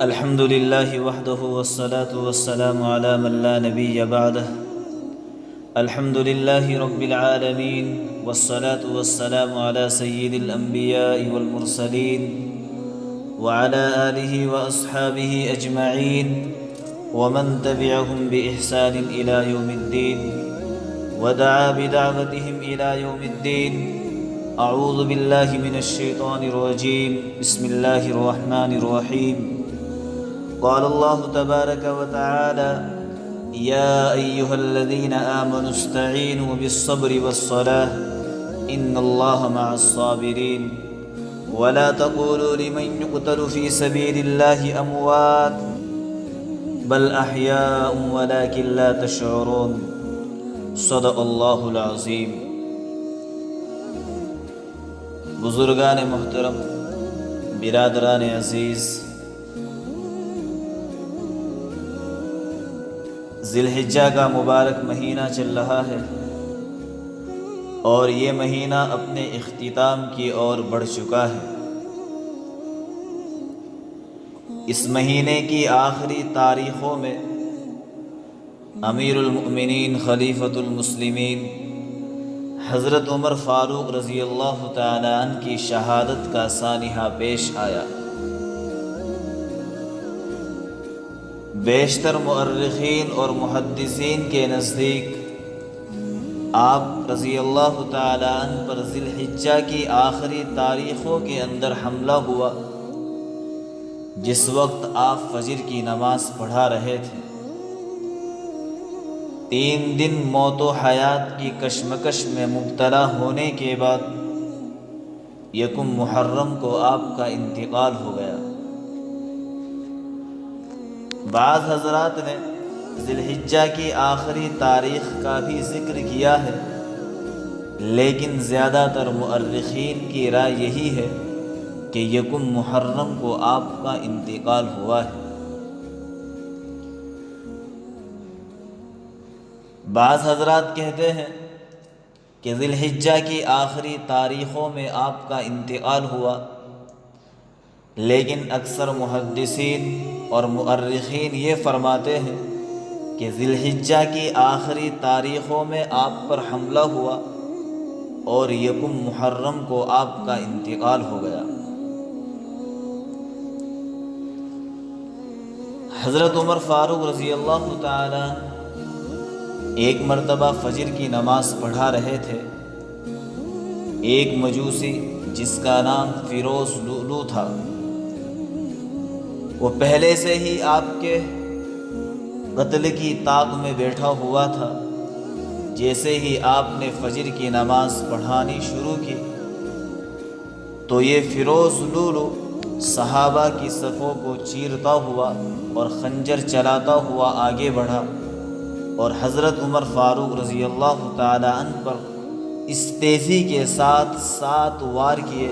الحمد لله وحده والصلاة والسلام على من لا نبي بعده. الحمد لله رب العالمين والصلاة والسلام على سيد الأنبياء والمرسلين وعلى آله وأصحابه أجمعين ومن تبعهم بإحسان إلى يوم الدين ودعا بدعوتهم إلى يوم الدين. أعوذ بالله من الشيطان الرجيم. بسم الله الرحمن الرحيم. قال الله تبارك وتعالى: يا أيها الذين آمنوا استعينوا بالصبر والصلاة إن الله مع الصابرين ولا تقولوا لمن يقتل في سبيل الله أموات بل أحياء ولكن لا تشعرون. صدق اللہ العظیم. بزرگان محترم، برادران عزیز، ذی الحجہ کا مبارک مہینہ چل رہا ہے اور یہ مہینہ اپنے اختتام کی اور بڑھ چکا ہے. اس مہینے کی آخری تاریخوں میں امیر المؤمنین خلیفۃ المسلمین حضرت عمر فاروق رضی اللہ تعالیٰ عنہ کی شہادت کا سانحہ پیش آیا. بیشتر مؤرخین اور محدثین کے نزدیک آپ رضی اللہ تعالیٰ عنہ پر ذی الحجہ کی آخری تاریخوں کے اندر حملہ ہوا جس وقت آپ فجر کی نماز پڑھا رہے تھے. 3 دن موت و حیات کی کشمکش میں مبتلا ہونے کے بعد یکم محرم کو آپ کا انتقال ہو گیا. بعض حضرات نے ذی الحجہ کی آخری تاریخ کا بھی ذکر کیا ہے، لیکن زیادہ تر مؤرخین کی رائے یہی ہے کہ یکم محرم کو آپ کا انتقال ہوا ہے. بعض حضرات کہتے ہیں کہ ذی الحجہ کی آخری تاریخوں میں آپ کا انتقال ہوا، لیکن اکثر محدثین اور مؤرخین یہ فرماتے ہیں کہ ذی الحجہ کی آخری تاریخوں میں آپ پر حملہ ہوا اور یکم محرم کو آپ کا انتقال ہو گیا. حضرت عمر فاروق رضی اللہ تعالیٰ ایک مرتبہ فجر کی نماز پڑھا رہے تھے. ایک مجوسی جس کا نام فیروز لؤلؤ تھا، وہ پہلے سے ہی آپ کے قتل کی طاق میں بیٹھا ہوا تھا. جیسے ہی آپ نے فجر کی نماز پڑھانی شروع کی تو یہ فیروز لؤلؤ صحابہ کی صفوں کو چیرتا ہوا اور خنجر چلاتا ہوا آگے بڑھا اور حضرت عمر فاروق رضی اللہ تعالی عنہ پر اس تیزی کے ساتھ 7 وار کیے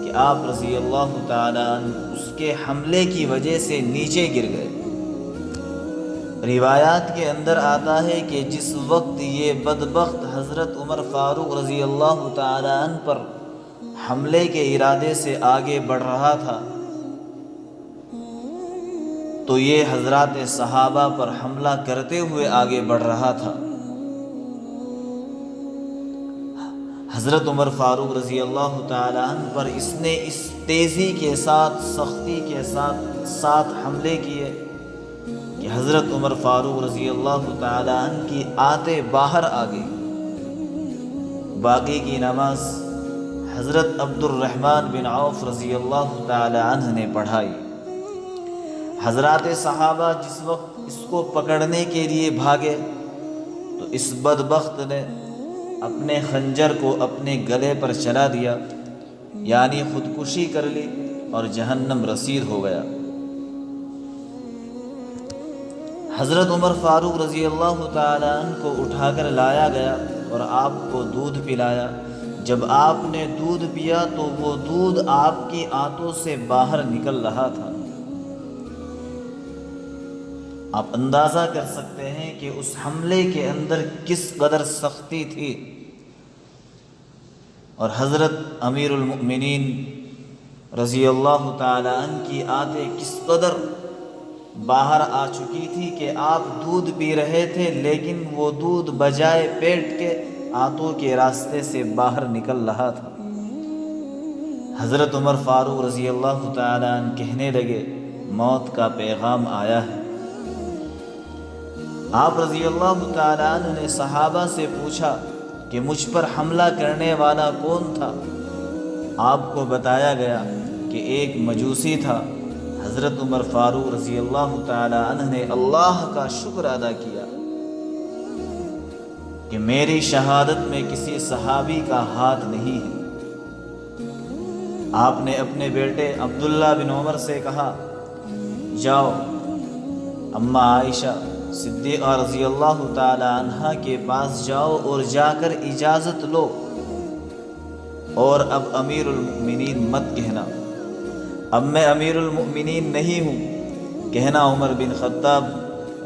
کہ آپ رضی اللہ تعالی عنہ اس کے حملے کی وجہ سے نیچے گر گئے. روایات کے اندر آتا ہے کہ جس وقت یہ بدبخت حضرت عمر فاروق رضی اللہ تعالی عنہ پر حملے کے ارادے سے آگے بڑھ رہا تھا تو یہ حضرات صحابہ پر حملہ کرتے ہوئے آگے بڑھ رہا تھا. حضرت عمر فاروق رضی اللہ تعالی عنہ پر اس نے اس تیزی کے ساتھ، سختی کے ساتھ حملے کیے کہ حضرت عمر فاروق رضی اللہ تعالی عنہ کی آتے باہر آ گئی. باقی کی نماز حضرت عبد الرحمن بن عوف رضی اللہ تعالی عنہ نے پڑھائی. حضرات صحابہ جس وقت اس کو پکڑنے کے لیے بھاگے تو اس بدبخت نے اپنے خنجر کو اپنے گلے پر چلا دیا، یعنی خودکشی کر لی اور جہنم رسید ہو گیا. حضرت عمر فاروق رضی اللہ تعالی عنہ کو اٹھا کر لایا گیا اور آپ کو دودھ پلایا. جب آپ نے دودھ پیا تو وہ دودھ آپ کی آنتوں سے باہر نکل رہا تھا. آپ اندازہ کر سکتے ہیں کہ اس حملے کے اندر کس قدر سختی تھی. اور حضرت امیر المؤمنین رضی اللہ تعالیٰ عنہ کی آتیں کس قدر باہر آ چکی تھی کہ آپ دودھ پی رہے تھے، لیکن وہ دودھ بجائے پیٹ کے آنتوں کے راستے سے باہر نکل رہا تھا۔ حضرت عمر فاروق رضی اللہ تعالیٰ عنہ کہنے لگے، موت کا پیغام آیا ہے۔ آپ رضی اللہ تعالیٰ عنہ نے صحابہ سے پوچھا کہ مجھ پر حملہ کرنے والا کون تھا؟ آپ کو بتایا گیا کہ ایک مجوسی تھا۔ حضرت عمر فاروق رضی اللہ تعالیٰ عنہ نے اللہ کا شکر ادا کیا کہ میری شہادت میں کسی صحابی کا ہاتھ نہیں ہے۔ آپ نے اپنے بیٹے عبداللہ بن عمر سے کہا، جاؤ اماں عائشہ صدیقہ رضی اللہ تعالی عنہا کے پاس جاؤ اور جا کر اجازت لو، اور اب امیر المؤمنین مت کہنا، اب میں امیر المؤمنین نہیں ہوں، کہنا عمر بن خطاب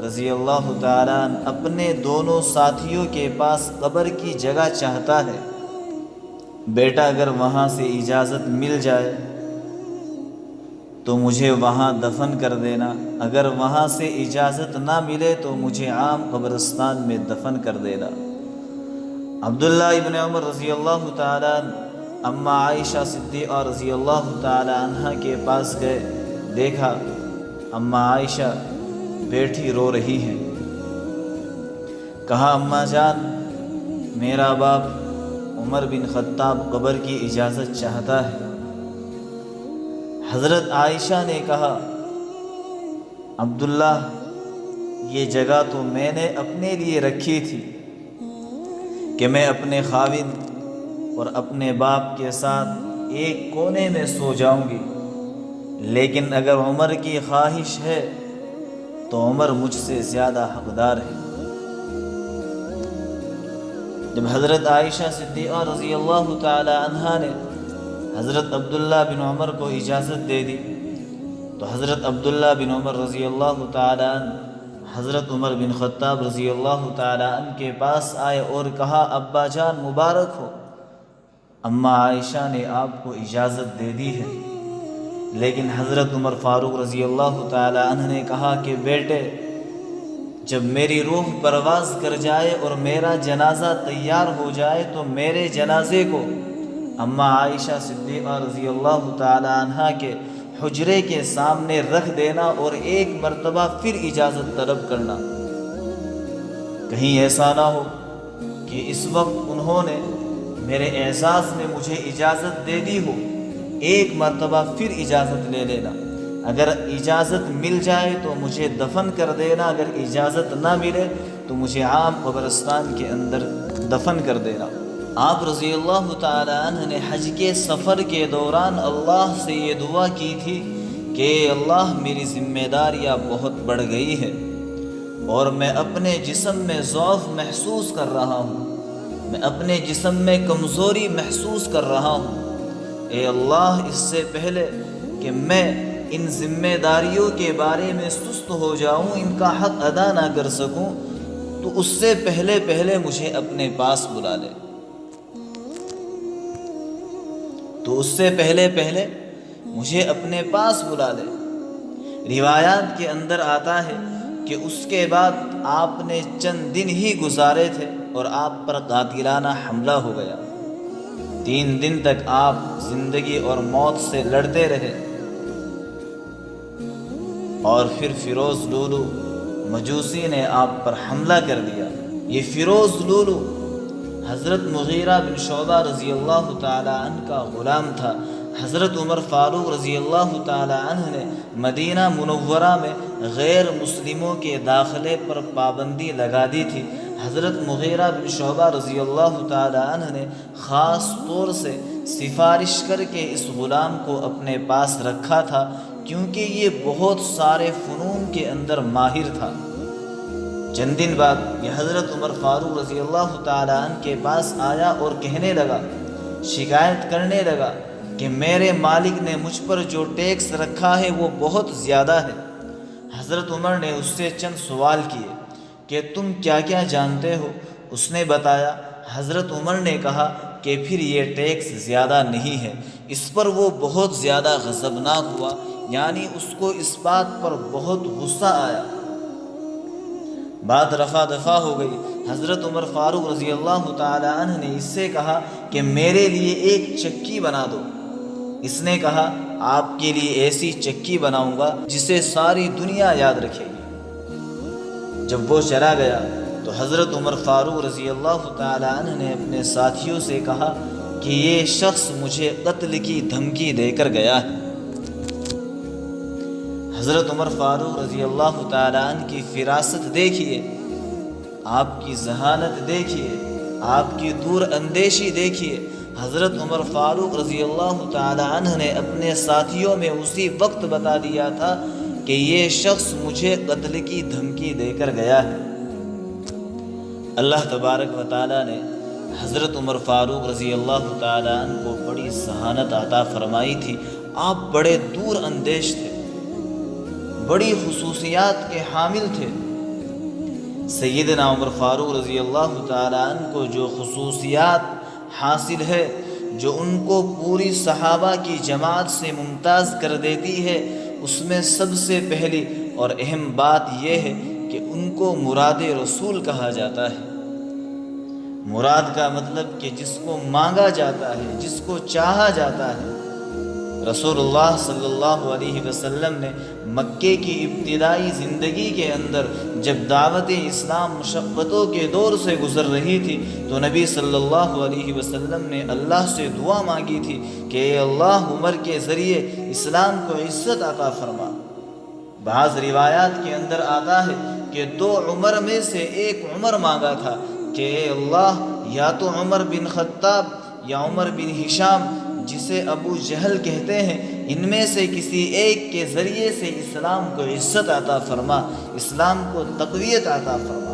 رضی اللہ تعالیٰ عنہ اپنے دونوں ساتھیوں کے پاس قبر کی جگہ چاہتا ہے، بیٹا اگر وہاں سے اجازت مل جائے تو مجھے وہاں دفن کر دینا، اگر وہاں سے اجازت نہ ملے تو مجھے عام قبرستان میں دفن کر دینا۔ عبداللہ ابن عمر رضی اللہ تعالیٰ عنہ اماں عائشہ صدیقہ رضی اللہ تعالیٰ عنہ کے پاس گئے، دیکھا اماں عائشہ بیٹھی رو رہی ہیں۔ کہا، اماں جان، میرا باپ عمر بن خطاب قبر کی اجازت چاہتا ہے۔ حضرت عائشہ نے کہا، عبداللہ، یہ جگہ تو میں نے اپنے لیے رکھی تھی کہ میں اپنے خاوند اور اپنے باپ کے ساتھ ایک کونے میں سو جاؤں گی، لیکن اگر عمر کی خواہش ہے تو عمر مجھ سے زیادہ حقدار ہے۔ جب حضرت عائشہ صدیقہ رضی اللہ تعالی عنہا نے حضرت عبداللہ بن عمر کو اجازت دے دی تو حضرت عبداللہ بن عمر رضی اللہ تعالی عنہ حضرت عمر بن خطاب رضی اللہ تعالی عنہ کے پاس آئے اور کہا، ابا جان مبارک ہو، اماں عائشہ نے آپ کو اجازت دے دی ہے۔ لیکن حضرت عمر فاروق رضی اللہ تعالی عنہ نے کہا کہ بیٹے، جب میری روح پرواز کر جائے اور میرا جنازہ تیار ہو جائے تو میرے جنازے کو اماں عائشہ صدیقہ رضی اللہ تعالی عنہا کے حجرے کے سامنے رکھ دینا اور ایک مرتبہ پھر اجازت طلب کرنا، کہیں ایسا نہ ہو کہ اس وقت انہوں نے میرے اعزاز میں مجھے اجازت دے دی ہو، ایک مرتبہ پھر اجازت لے لینا، اگر اجازت مل جائے تو مجھے دفن کر دینا، اگر اجازت نہ ملے تو مجھے عام قبرستان کے اندر دفن کر دینا۔ آپ رضی اللہ تعالی عنہ نے حج کے سفر کے دوران اللہ سے یہ دعا کی تھی کہ اللہ میری ذمہ داریاں بہت بڑھ گئی ہے اور میں اپنے جسم میں ضعف محسوس کر رہا ہوں، میں اپنے جسم میں کمزوری محسوس کر رہا ہوں، اے اللہ اس سے پہلے کہ میں ان ذمہ داریوں کے بارے میں سست ہو جاؤں، ان کا حق ادا نہ کر سکوں، تو اس سے پہلے مجھے اپنے پاس بلا لے، تو اس سے پہلے مجھے اپنے پاس بلا لے۔ روایات کے اندر آتا ہے کہ اس کے بعد آپ نے چند دن ہی گزارے تھے اور آپ پر قاتلانہ حملہ ہو گیا۔ 3 دن تک آپ زندگی اور موت سے لڑتے رہے، اور پھر فیروز لولو مجوسی نے آپ پر حملہ کر دیا۔ یہ فیروز لولو حضرت مغیرہ بن شعبہ رضی اللہ تعالی عنہ کا غلام تھا۔ حضرت عمر فاروق رضی اللہ تعالی عنہ نے مدینہ منورہ میں غیر مسلموں کے داخلے پر پابندی لگا دی تھی۔ حضرت مغیرہ بن شعبہ رضی اللہ تعالی عنہ نے خاص طور سے سفارش کر کے اس غلام کو اپنے پاس رکھا تھا، کیونکہ یہ بہت سارے فنون کے اندر ماہر تھا۔ چند دن بعد یہ حضرت عمر فاروق رضی اللہ تعالی عنہ کے پاس آیا اور کہنے لگا، شکایت کرنے لگا کہ میرے مالک نے مجھ پر جو ٹیکس رکھا ہے وہ بہت زیادہ ہے۔ حضرت عمر نے اس سے چند سوال کیے کہ تم کیا کیا جانتے ہو؟ اس نے بتایا۔ حضرت عمر نے کہا کہ پھر یہ ٹیکس زیادہ نہیں ہے۔ اس پر وہ بہت زیادہ غضبناک ہوا، یعنی اس کو اس بات پر بہت غصہ آیا۔ بات رفع دفع ہو گئی۔ حضرت عمر فاروق رضی اللہ تعالی عنہ نے اس سے کہا کہ میرے لیے ایک چکی بنا دو۔ اس نے کہا آپ کے لیے ایسی چکی بناؤں گا جسے ساری دنیا یاد رکھے گی۔ جب وہ چلا گیا تو حضرت عمر فاروق رضی اللہ تعالی عنہ نے اپنے ساتھیوں سے کہا کہ یہ شخص مجھے قتل کی دھمکی دے کر گیا ہے۔ حضرت عمر فاروق رضی اللہ تعالی عنہ کی فراست دیکھیے، آپ کی ذہانت دیکھیے، آپ کی دور اندیشی دیکھیے۔ حضرت عمر فاروق رضی اللہ تعالی عنہ نے اپنے ساتھیوں میں اسی وقت بتا دیا تھا کہ یہ شخص مجھے قتل کی دھمکی دے کر گیا ہے۔ اللہ تبارک و تعالی نے حضرت عمر فاروق رضی اللہ تعالی عنہ کو بڑی ذہانت عطا فرمائی تھی۔ آپ بڑے دور اندیش تھے، بڑی خصوصیات کے حامل تھے۔ سیدنا عمر فاروق رضی اللہ تعالی عنہ کو جو خصوصیات حاصل ہے، جو ان کو پوری صحابہ کی جماعت سے ممتاز کر دیتی ہے، اس میں سب سے پہلی اور اہم بات یہ ہے کہ ان کو مراد رسول کہا جاتا ہے۔ مراد کا مطلب کہ جس کو مانگا جاتا ہے، جس کو چاہا جاتا ہے۔ رسول اللہ صلی اللہ علیہ وسلم نے مکے کی ابتدائی زندگی کے اندر جب دعوت اسلام مشقتوں کے دور سے گزر رہی تھی تو نبی صلی اللہ علیہ وسلم نے اللہ سے دعا مانگی تھی کہ اے اللہ عمر کے ذریعے اسلام کو عزت عطا فرما۔ بعض روایات کے اندر آتا ہے کہ 2 عمر میں سے ایک عمر مانگا تھا کہ اے اللہ یا تو عمر بن خطاب یا عمر بن ہشام جسے ابو جہل کہتے ہیں، ان میں سے کسی ایک کے ذریعے سے اسلام کو عزت عطا فرما، اسلام کو تقویت عطا فرما۔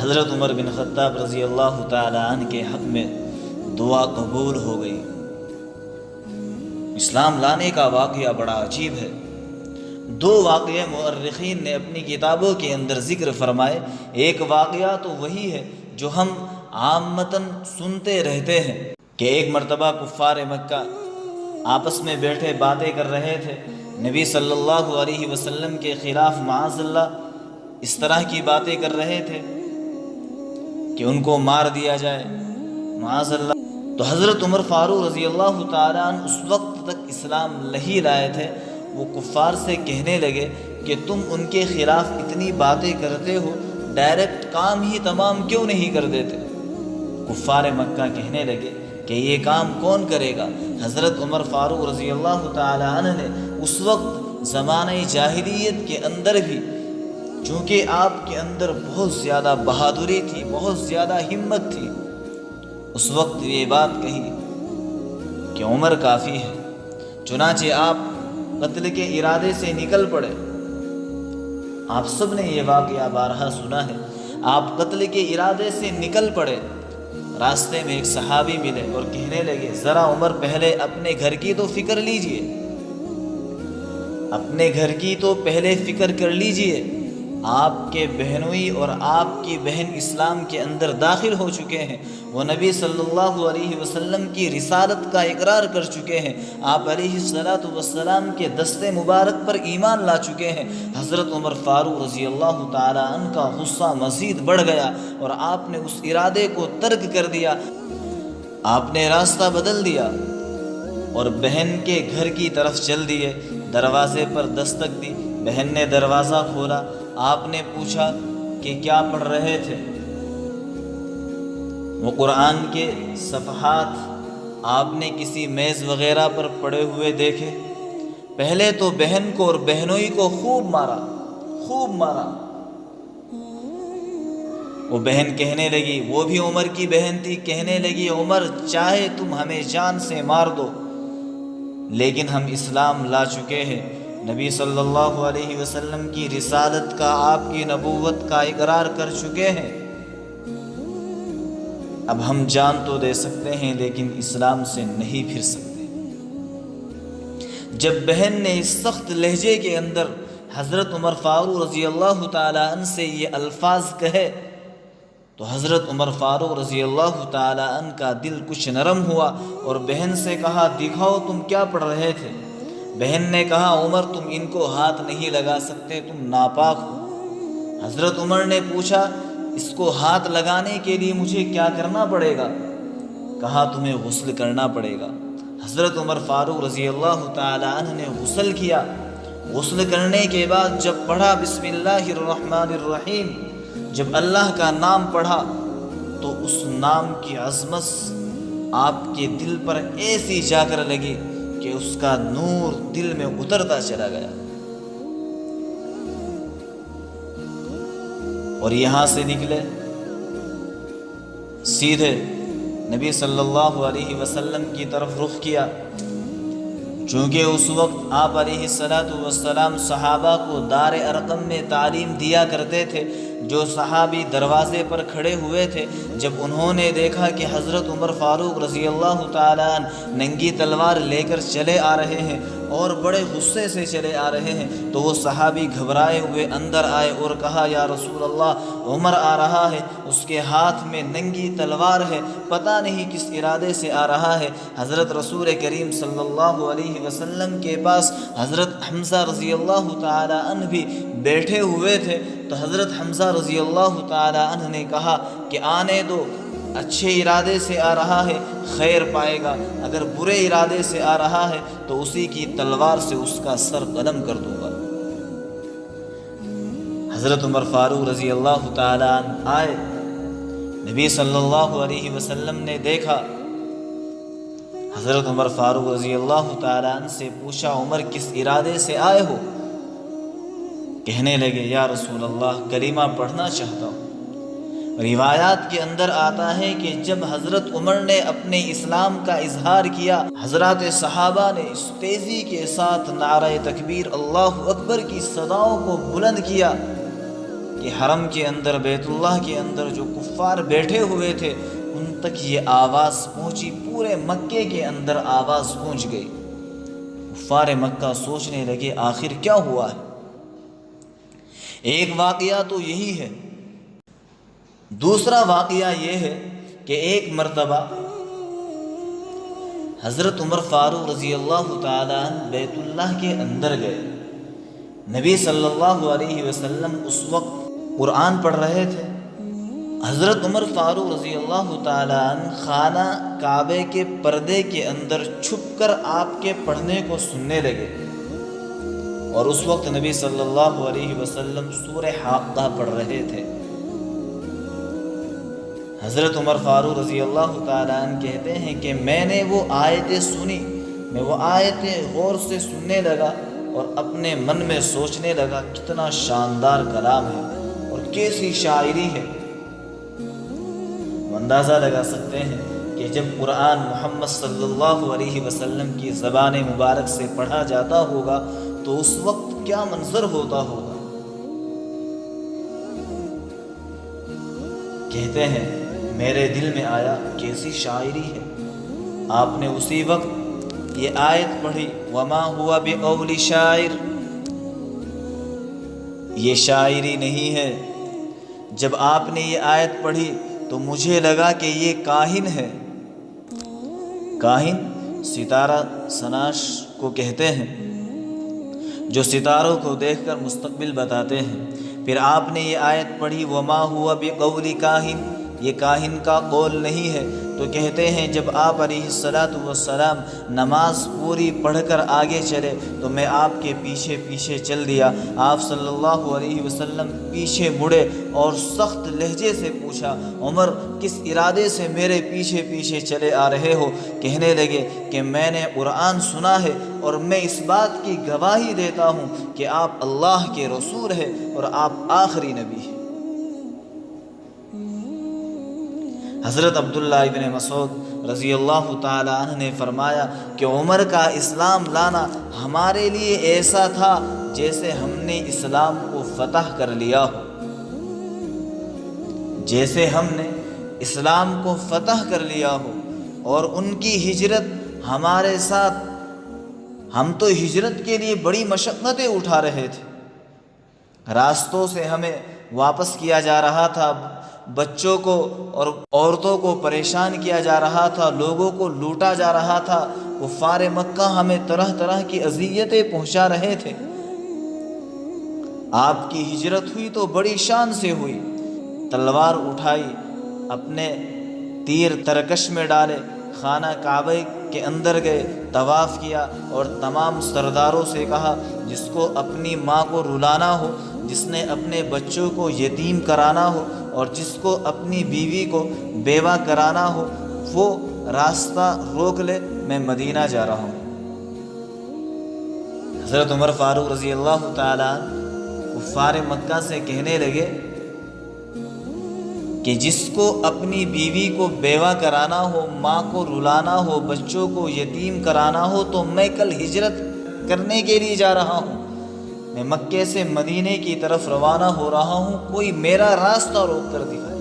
حضرت عمر بن خطاب رضی اللہ تعالی عنہ کے حق میں دعا قبول ہو گئی۔ اسلام لانے کا واقعہ بڑا عجیب ہے۔ 2 واقعے مؤرخین نے اپنی کتابوں کے اندر ذکر فرمائے۔ ایک واقعہ تو وہی ہے جو ہم عامتاً سنتے رہتے ہیں کہ ایک مرتبہ کفار مکہ آپس میں بیٹھے باتیں کر رہے تھے، نبی صلی اللہ علیہ وسلم کے خلاف معاذ اللہ اس طرح کی باتیں کر رہے تھے کہ ان کو مار دیا جائے معاذ اللہ۔ تو حضرت عمر فاروق رضی اللہ تعالیٰ عنہ اس وقت تک اسلام نہیں لائے تھے۔ وہ کفار سے کہنے لگے کہ تم ان کے خلاف اتنی باتیں کرتے ہو، ڈائریکٹ کام ہی تمام کیوں نہیں کر دیتے؟ کفار مکہ کہنے لگے کہ یہ کام کون کرے گا؟ حضرت عمر فاروق رضی اللہ تعالی عنہ نے اس وقت زمانہ جاہلیت کے اندر بھی، چونکہ آپ کے اندر بہت زیادہ بہادری تھی، بہت زیادہ ہمت تھی، اس وقت یہ بات کہی کہ عمر کافی ہے۔ چنانچہ آپ قتل کے ارادے سے نکل پڑے۔ آپ سب نے یہ واقعہ بارہا سنا ہے۔ آپ قتل کے ارادے سے نکل پڑے۔ راستے میں ایک صحابی ملے اور کہنے لگے ذرا عمر پہلے اپنے گھر کی تو فکر لیجئے، اپنے گھر کی تو پہلے فکر کر لیجئے۔ آپ کے بہنوئی اور آپ کی بہن اسلام کے اندر داخل ہو چکے ہیں، وہ نبی صلی اللہ علیہ وسلم کی رسالت کا اقرار کر چکے ہیں، آپ علیہ الصلاۃ والسلام کے دستے مبارک پر ایمان لا چکے ہیں۔ حضرت عمر فاروق رضی اللہ تعالی عنہ کا غصہ مزید بڑھ گیا اور آپ نے اس ارادے کو ترک کر دیا۔ آپ نے راستہ بدل دیا اور بہن کے گھر کی طرف چل دیے۔ دروازے پر دستک دی، بہن نے دروازہ کھولا۔ آپ نے پوچھا کہ کیا پڑھ رہے تھے؟ وہ قرآن کے صفحات آپ نے کسی میز وغیرہ پر پڑے ہوئے دیکھے۔ پہلے تو بہن کو اور بہنوئی کو خوب مارا، خوب مارا۔ وہ بہن کہنے لگی، وہ بھی عمر کی بہن تھی، کہنے لگی عمر چاہے تم ہمیں جان سے مار دو لیکن ہم اسلام لا چکے ہیں، نبی صلی اللہ علیہ وسلم کی رسالت کا، آپ کی نبوت کا اقرار کر چکے ہیں، اب ہم جان تو دے سکتے ہیں لیکن اسلام سے نہیں پھر سکتے۔ جب بہن نے اس سخت لہجے کے اندر حضرت عمر فاروق رضی اللہ تعالی عنہ سے یہ الفاظ کہے تو حضرت عمر فاروق رضی اللہ تعالی عنہ کا دل کچھ نرم ہوا اور بہن سے کہا دکھاؤ تم کیا پڑھ رہے تھے؟ بہن نے کہا عمر تم ان کو ہاتھ نہیں لگا سکتے، تم ناپاک ہو۔ حضرت عمر نے پوچھا اس کو ہاتھ لگانے کے لیے مجھے کیا کرنا پڑے گا؟ کہا تمہیں غسل کرنا پڑے گا۔ حضرت عمر فاروق رضی اللہ تعالی عنہ نے غسل کیا۔ غسل کرنے کے بعد جب پڑھا بسم اللہ الرحمن الرحیم، جب اللہ کا نام پڑھا تو اس نام کی عظمت آپ کے دل پر ایسی جا کر لگی کہ اس کا نور دل میں اترتا چلا گیا، اور یہاں سے نکلے سیدھے نبی صلی اللہ علیہ وسلم کی طرف رخ کیا۔ چونکہ اس وقت آپ علیہ السلام صحابہ کو دار ارقم میں تعلیم دیا کرتے تھے۔ جو صحابی دروازے پر کھڑے ہوئے تھے، جب انہوں نے دیکھا کہ حضرت عمر فاروق رضی اللہ تعالیٰ عنہ ننگی تلوار لے کر چلے آ رہے ہیں اور بڑے غصے سے چلے آ رہے ہیں، تو وہ صحابی گھبرائے ہوئے اندر آئے اور کہا یا رسول اللہ، عمر آ رہا ہے، اس کے ہاتھ میں ننگی تلوار ہے، پتہ نہیں کس ارادے سے آ رہا ہے۔ حضرت رسول کریم صلی اللہ علیہ وسلم کے پاس حضرت حمزہ رضی اللہ تعالیٰ عنہ بھی بیٹھے ہوئے تھے، تو حضرت حمزہ رضی اللہ تعالیٰ عنہ نے کہا کہ آنے دو، اچھے ارادے سے آ رہا ہے خیر پائے گا، اگر برے ارادے سے آ رہا ہے تو اسی کی تلوار سے اس کا سر قلم کر دوں گا۔ حضرت عمر فاروق رضی اللہ تعالیٰ عنہ آئے، نبی صلی اللہ علیہ وسلم نے دیکھا، حضرت عمر فاروق رضی اللہ تعالیٰ عنہ سے پوچھا عمر کس ارادے سے آئے ہو؟ کہنے لگے یا رسول اللہ کلمہ پڑھنا چاہتا ہوں۔ روایات کے اندر آتا ہے کہ جب حضرت عمر نے اپنے اسلام کا اظہار کیا، حضرات صحابہ نے اس تیزی کے ساتھ نعرہ تکبیر اللہ اکبر کی صداؤں کو بلند کیا کہ حرم کے اندر، بیت اللہ کے اندر جو کفار بیٹھے ہوئے تھے ان تک یہ آواز پہنچی، پورے مکے کے اندر آواز پہنچ گئی۔ کفار مکہ سوچنے لگے آخر کیا ہوا ہے؟ ایک واقعہ تو یہی ہے، دوسرا واقعہ یہ ہے کہ ایک مرتبہ حضرت عمر فاروق رضی اللہ تعالیٰ عنہ بیت اللہ کے اندر گئے۔ نبی صلی اللہ علیہ وسلم اس وقت قرآن پڑھ رہے تھے۔ حضرت عمر فاروق رضی اللہ تعالیٰ عنہ خانہ کعبے کے پردے کے اندر چھپ کر آپ کے پڑھنے کو سننے لگے، اور اس وقت نبی صلی اللہ علیہ وسلم سورہ حاقہ پڑھ رہے تھے۔ حضرت عمر فاروق رضی اللہ تعالیٰ عنہ کہتے ہیں کہ میں نے وہ آیتیں سنی، میں وہ آیتیں غور سے سننے لگا اور اپنے من میں سوچنے لگا کتنا شاندار کلام ہے اور کیسی شاعری ہے۔ اندازہ لگا سکتے ہیں کہ جب قرآن محمد صلی اللہ علیہ وسلم کی زبان مبارک سے پڑھا جاتا ہوگا تو اس وقت کیا منظر ہوتا ہوگا۔ کہتے ہیں میرے دل میں آیا کیسی شاعری ہے۔ آپ نے اسی وقت یہ آیت پڑھی وما ہوا بقول شاعر، یہ شاعری نہیں ہے۔ جب آپ نے یہ آیت پڑھی تو مجھے لگا کہ یہ کاہن ہے۔ کاہن ستارہ سناش کو کہتے ہیں، جو ستاروں کو دیکھ کر مستقبل بتاتے ہیں۔ پھر آپ نے یہ آیت پڑھی وما ہوا بقول کاہن، یہ کاہن کا قول نہیں ہے۔ تو کہتے ہیں جب آپ علیہ السلام نماز پوری پڑھ کر آگے چلے تو میں آپ کے پیچھے پیچھے چل دیا۔ آپ صلی اللہ علیہ وسلم پیچھے مڑے اور سخت لہجے سے پوچھا عمر کس ارادے سے میرے پیچھے پیچھے چلے آ رہے ہو؟ کہنے لگے کہ میں نے قرآن سنا ہے اور میں اس بات کی گواہی دیتا ہوں کہ آپ اللہ کے رسول ہیں اور آپ آخری نبی ہیں۔ حضرت عبداللہ ابن مسعود رضی اللہ تعالیٰ عنہ نے فرمایا کہ عمر کا اسلام لانا ہمارے لیے ایسا تھا جیسے ہم نے اسلام کو فتح کر لیا ہو، جیسے ہم نے اسلام کو فتح کر لیا ہو۔ اور ان کی ہجرت ہمارے ساتھ، ہم تو ہجرت کے لیے بڑی مشقتیں اٹھا رہے تھے، راستوں سے ہمیں واپس کیا جا رہا تھا، بچوں کو اور عورتوں کو پریشان کیا جا رہا تھا، لوگوں کو لوٹا جا رہا تھا، کفار مکہ ہمیں طرح طرح کی اذیتیں پہنچا رہے تھے۔ آپ کی ہجرت ہوئی تو بڑی شان سے ہوئی، تلوار اٹھائی، اپنے تیر ترکش میں ڈالے، خانہ کعبہ کے اندر گئے، طواف کیا اور تمام سرداروں سے کہا جس کو اپنی ماں کو رلانا ہو، جس نے اپنے بچوں کو یتیم کرانا ہو اور جس کو اپنی بیوی کو بیوہ کرانا ہو، وہ راستہ روک لے، میں مدینہ جا رہا ہوں۔ حضرت عمر فاروق رضی اللہ تعالیٰ کفار مکہ سے کہنے لگے کہ جس کو اپنی بیوی کو بیوہ کرانا ہو، ماں کو رلانا ہو، بچوں کو یتیم کرانا ہو، تو میں کل ہجرت کرنے کے لیے جا رہا ہوں، میں مکے سے مدینے کی طرف روانہ ہو رہا ہوں، کوئی میرا راستہ روک کر دکھائے۔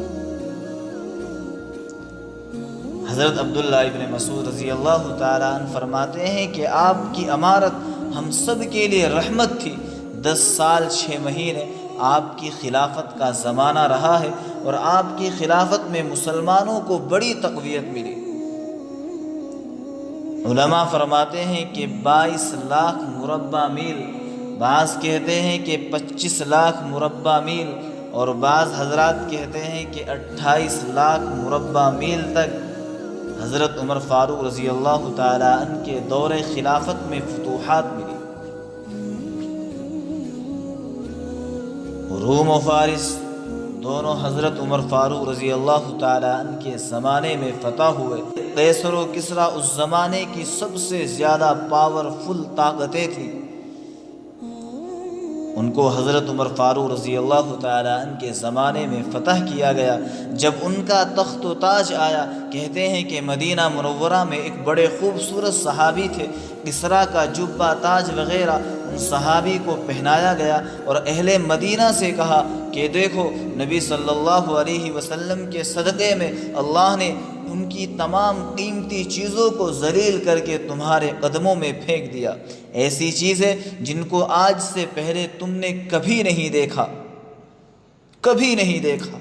حضرت عبداللہ ابن مسعود رضی اللہ تعالیٰ عنہ فرماتے ہیں کہ آپ کی امارت ہم سب کے لیے رحمت تھی۔ 10 سال 6 مہینے آپ کی خلافت کا زمانہ رہا ہے اور آپ کی خلافت میں مسلمانوں کو بڑی تقویت ملی۔ علماء فرماتے ہیں کہ 22 لاکھ مربع میل، بعض کہتے ہیں کہ 25 لاکھ مربع میل اور بعض حضرات کہتے ہیں کہ 28 لاکھ مربع میل تک حضرت عمر فاروق رضی اللہ تعالیٰ عنہ کے دور خلافت میں فتوحات ملی۔ روم و فارس دونوں حضرت عمر فاروق رضی اللہ تعالیٰ عنہ کے زمانے میں فتح ہوئے۔ قیصر و کسریٰ اس زمانے کی سب سے زیادہ پاورفل طاقتیں تھیں، ان کو حضرت عمر فاروق رضی اللہ تعالیٰ عنہ کے زمانے میں فتح کیا گیا۔ جب ان کا تخت و تاج آیا، کہتے ہیں کہ مدینہ منورہ میں ایک بڑے خوبصورت صحابی تھے، کسریٰ کا جبہ تاج وغیرہ ان صحابی کو پہنایا گیا اور اہل مدینہ سے کہا کہ دیکھو نبی صلی اللہ علیہ وسلم کے صدقے میں اللہ نے ان کی تمام قیمتی چیزوں کو ذلیل کر کے تمہارے قدموں میں پھینک دیا، ایسی چیزیں جن کو آج سے پہلے تم نے کبھی نہیں دیکھا، کبھی نہیں دیکھا۔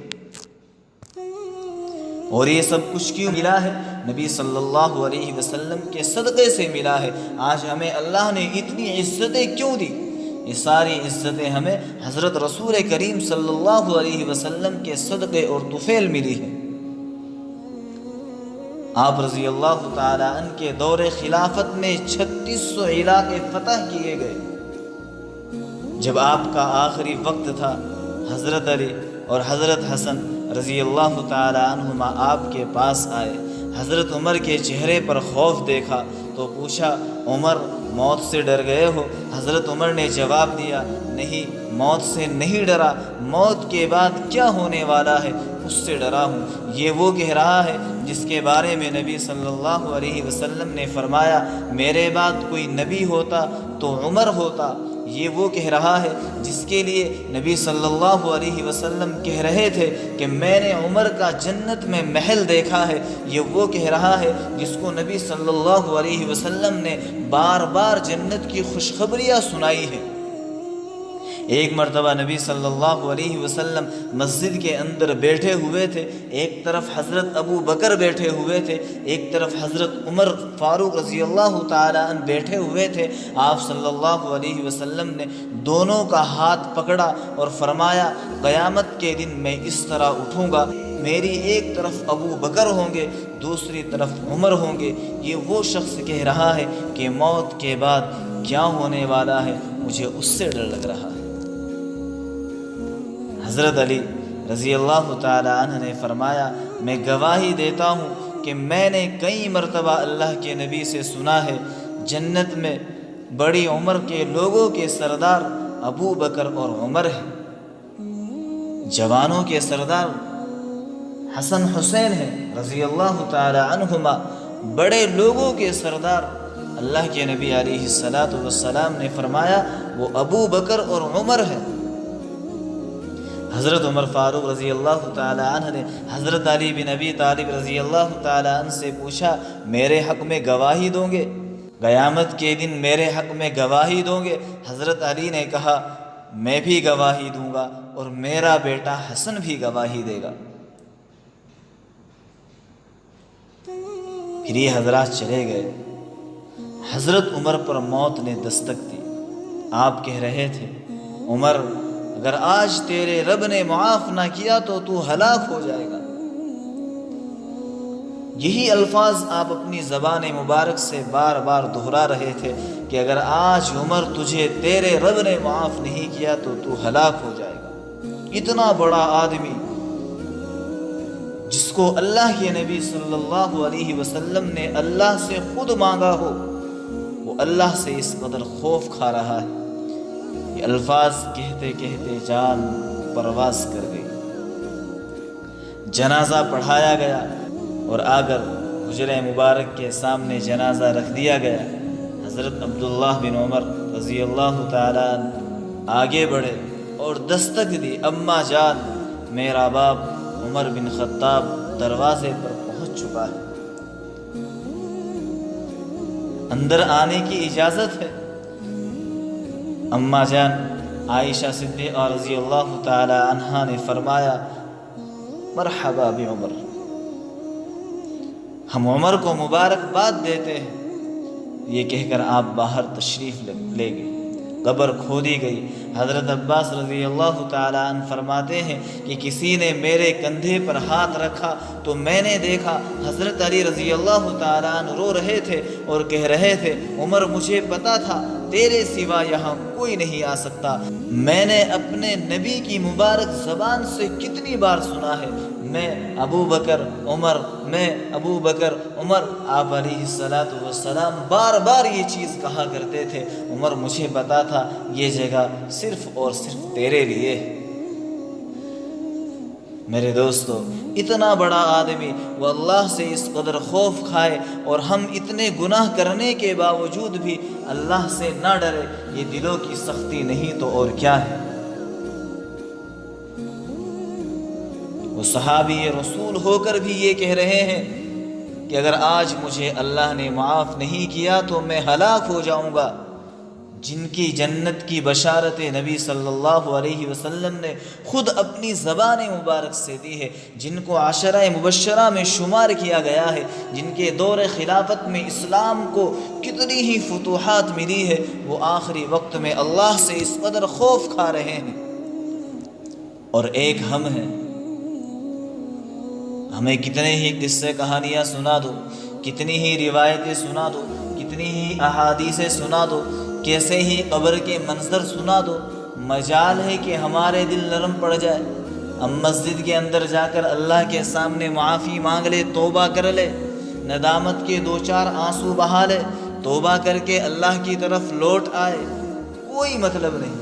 اور یہ سب کچھ کیوں ملا ہے؟ نبی صلی اللہ علیہ وسلم کے صدقے سے ملا ہے۔ آج ہمیں اللہ نے اتنی عزتیں کیوں دی؟ یہ ساری عزتیں ہمیں حضرت رسول کریم صلی اللہ علیہ وسلم کے صدقے اور طفیل ملی ہے۔ آپ رضی اللہ تعالیٰ عنہ کے دور خلافت میں 3600 علاقے فتح کیے گئے۔ جب آپ کا آخری وقت تھا، حضرت علی اور حضرت حسن رضی اللہ تعالیٰ عنہما آپ کے پاس آئے۔ حضرت عمر کے چہرے پر خوف دیکھا تو پوچھا عمر موت سے ڈر گئے ہو؟ حضرت عمر نے جواب دیا نہیں، موت سے نہیں ڈرا، موت کے بعد کیا ہونے والا ہے اس سے ڈرا ہوں۔ یہ وہ کہہ رہا ہے جس کے بارے میں نبی صلی اللہ علیہ وسلم نے فرمایا میرے بعد کوئی نبی ہوتا تو عمر ہوتا۔ یہ وہ کہہ رہا ہے جس کے لیے نبی صلی اللہ علیہ وسلم کہہ رہے تھے کہ میں نے عمر کا جنت میں محل دیکھا ہے۔ یہ وہ کہہ رہا ہے جس کو نبی صلی اللہ علیہ وسلم نے بار بار جنت کی خوشخبریاں سنائی ہیں۔ ایک مرتبہ نبی صلی اللہ علیہ وسلم مسجد کے اندر بیٹھے ہوئے تھے، ایک طرف حضرت ابو بکر بیٹھے ہوئے تھے، ایک طرف حضرت عمر فاروق رضی اللہ تعالیٰ عنہ بیٹھے ہوئے تھے۔ آپ صلی اللہ علیہ وسلم نے دونوں کا ہاتھ پکڑا اور فرمایا قیامت کے دن میں اس طرح اٹھوں گا، میری ایک طرف ابو بکر ہوں گے، دوسری طرف عمر ہوں گے۔ یہ وہ شخص کہہ رہا ہے کہ موت کے بعد کیا ہونے والا ہے مجھے اس سے ڈر لگ رہا ہے۔ حضرت علی رضی اللہ تعالی عنہ نے فرمایا میں گواہی دیتا ہوں کہ میں نے کئی مرتبہ اللہ کے نبی سے سنا ہے جنت میں بڑی عمر کے لوگوں کے سردار ابو بکر اور عمر ہیں، جوانوں کے سردار حسن حسین ہیں رضی اللہ تعالی عنہما، بڑے لوگوں کے سردار اللہ کے نبی علیہ الصلاۃ والسلام نے فرمایا وہ ابو بکر اور عمر ہیں۔ حضرت عمر فاروق رضی اللہ تعالی عنہ نے حضرت علی بن ابی طالب رضی اللہ تعالی عنہ سے پوچھا میرے حق میں گواہی دوں گے؟ قیامت کے دن میرے حق میں گواہی دوں گے؟ حضرت علی نے کہا میں بھی گواہی دوں گا اور میرا بیٹا حسن بھی گواہی دے گا۔ پھر یہ حضرات چلے گئے۔ حضرت عمر پر موت نے دستک دی۔ آپ کہہ رہے تھے، عمر اگر آج تیرے رب نے معاف نہ کیا تو تو ہلاک ہو جائے گا۔ یہی الفاظ آپ اپنی زبان مبارک سے بار بار دہرا رہے تھے کہ اگر آج عمر تجھے تیرے رب نے معاف نہیں کیا تو تو ہلاک ہو جائے گا۔ اتنا بڑا آدمی جس کو اللہ کے نبی صلی اللہ علیہ وسلم نے اللہ سے خود مانگا ہو، وہ اللہ سے اس قدر خوف کھا رہا ہے۔ یہ الفاظ کہتے کہتے جان پرواز کر گئی۔ جنازہ پڑھایا گیا اور آ کر حجرہ مبارک کے سامنے جنازہ رکھ دیا گیا۔ حضرت عبداللہ بن عمر رضی اللہ تعالیٰ آگے بڑھے اور دستک دی، اماں جان میرا باپ عمر بن خطاب دروازے پر پہنچ چکا ہے، اندر آنے کی اجازت ہے۔ اماں جان عائشہ صدیقہ رضی اللہ تعالی عنہا نے فرمایا، مرحبا بعمر، ہم عمر کو مبارکباد دیتے ہیں۔ یہ کہہ کر آپ باہر تشریف لے گئے۔ قبر کھودی گئی۔ حضرت عباس رضی اللہ تعالیٰ عنہ فرماتے ہیں کہ کسی نے میرے کندھے پر ہاتھ رکھا تو میں نے دیکھا حضرت علی رضی اللہ تعالیٰ عنہ رو رہے تھے اور کہہ رہے تھے، عمر مجھے پتا تھا تیرے سوا یہاں کوئی نہیں آ سکتا۔ میں نے اپنے نبی کی مبارک زبان سے کتنی بار سنا ہے، میں ابو بکر عمر، میں ابو بکر عمر۔ آپ علیہ السلام بار بار یہ چیز کہا کرتے تھے، عمر مجھے پتا تھا یہ جگہ صرف اور صرف تیرے لیے ہے۔ میرے دوستو، اتنا بڑا آدمی وہ اللہ سے اس قدر خوف کھائے اور ہم اتنے گناہ کرنے کے باوجود بھی اللہ سے نہ ڈرے، یہ دلوں کی سختی نہیں تو اور کیا ہے۔ وہ صحابی رسول ہو کر بھی یہ کہہ رہے ہیں کہ اگر آج مجھے اللہ نے معاف نہیں کیا تو میں ہلاک ہو جاؤں گا۔ جن کی جنت کی بشارت نبی صلی اللہ علیہ وسلم نے خود اپنی زبان مبارک سے دی ہے، جن کو عشرہ مبشرہ میں شمار کیا گیا ہے، جن کے دور خلافت میں اسلام کو کتنی ہی فتوحات ملی ہے، وہ آخری وقت میں اللہ سے اس قدر خوف کھا رہے ہیں۔ اور ایک ہم ہیں، ہمیں کتنے ہی قصے کہانیاں سنا دو، کتنی ہی روایتیں سنا دو، کتنی ہی احادیثیں سنا دو، کیسے ہی قبر کے منظر سنا دو، مجال ہے کہ ہمارے دل نرم پڑ جائے، ہم مسجد کے اندر جا کر اللہ کے سامنے معافی مانگ لے، توبہ کر لے، ندامت کے دو چار آنسو بہا لے، توبہ کر کے اللہ کی طرف لوٹ آئے، کوئی مطلب نہیں۔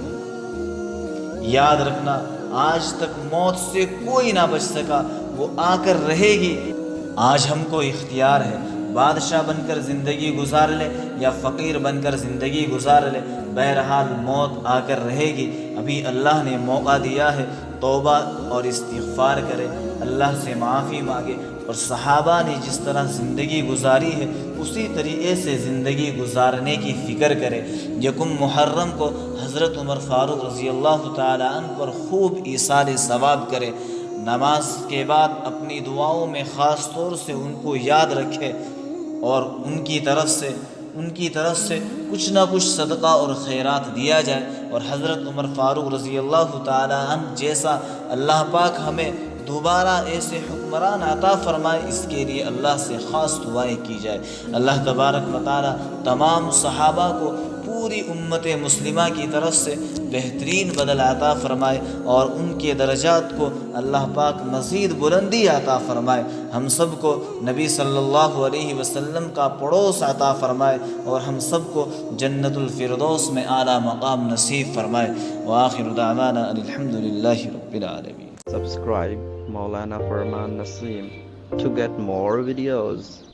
یاد رکھنا، آج تک موت سے کوئی نہ بچ سکا، وہ آ کر رہے گی۔ آج ہم کو اختیار ہے، بادشاہ بن کر زندگی گزار لے یا فقیر بن کر زندگی گزار لے، بہرحال موت آ کر رہے گی۔ ابھی اللہ نے موقع دیا ہے، توبہ اور استغفار کرے، اللہ سے معافی مانگے، اور صحابہ نے جس طرح زندگی گزاری ہے اسی طریقے سے زندگی گزارنے کی فکر کرے۔ یکم محرم کو حضرت عمر فاروق رضی اللہ تعالی عنہ پر خوب ایصال ثواب کرے، نماز کے بعد اپنی دعاؤں میں خاص طور سے ان کو یاد رکھے اور ان کی طرف سے کچھ نہ کچھ صدقہ اور خیرات دیا جائے، اور حضرت عمر فاروق رضی اللہ تعالی عنہ جیسا اللہ پاک ہمیں دوبارہ ایسے حکمران عطا فرمائے، اس کے لیے اللہ سے خاص دعائیں کی جائے۔ اللہ تبارک و تعالی تمام صحابہ کو پوری امت مسلمہ کی طرف سے بہترین بدل عطا فرمائے اور ان کے درجات کو اللہ پاک مزید بلندی عطا فرمائے۔ ہم سب کو نبی صلی اللہ علیہ وسلم کا پڑوس عطا فرمائے اور ہم سب کو جنت الفردوس میں اعلیٰ مقام نصیب فرمائے۔ وآخر دعوانا ان الحمد للہ رب العالمین۔ Subscribe Maulana Farman Naseem to get more videos.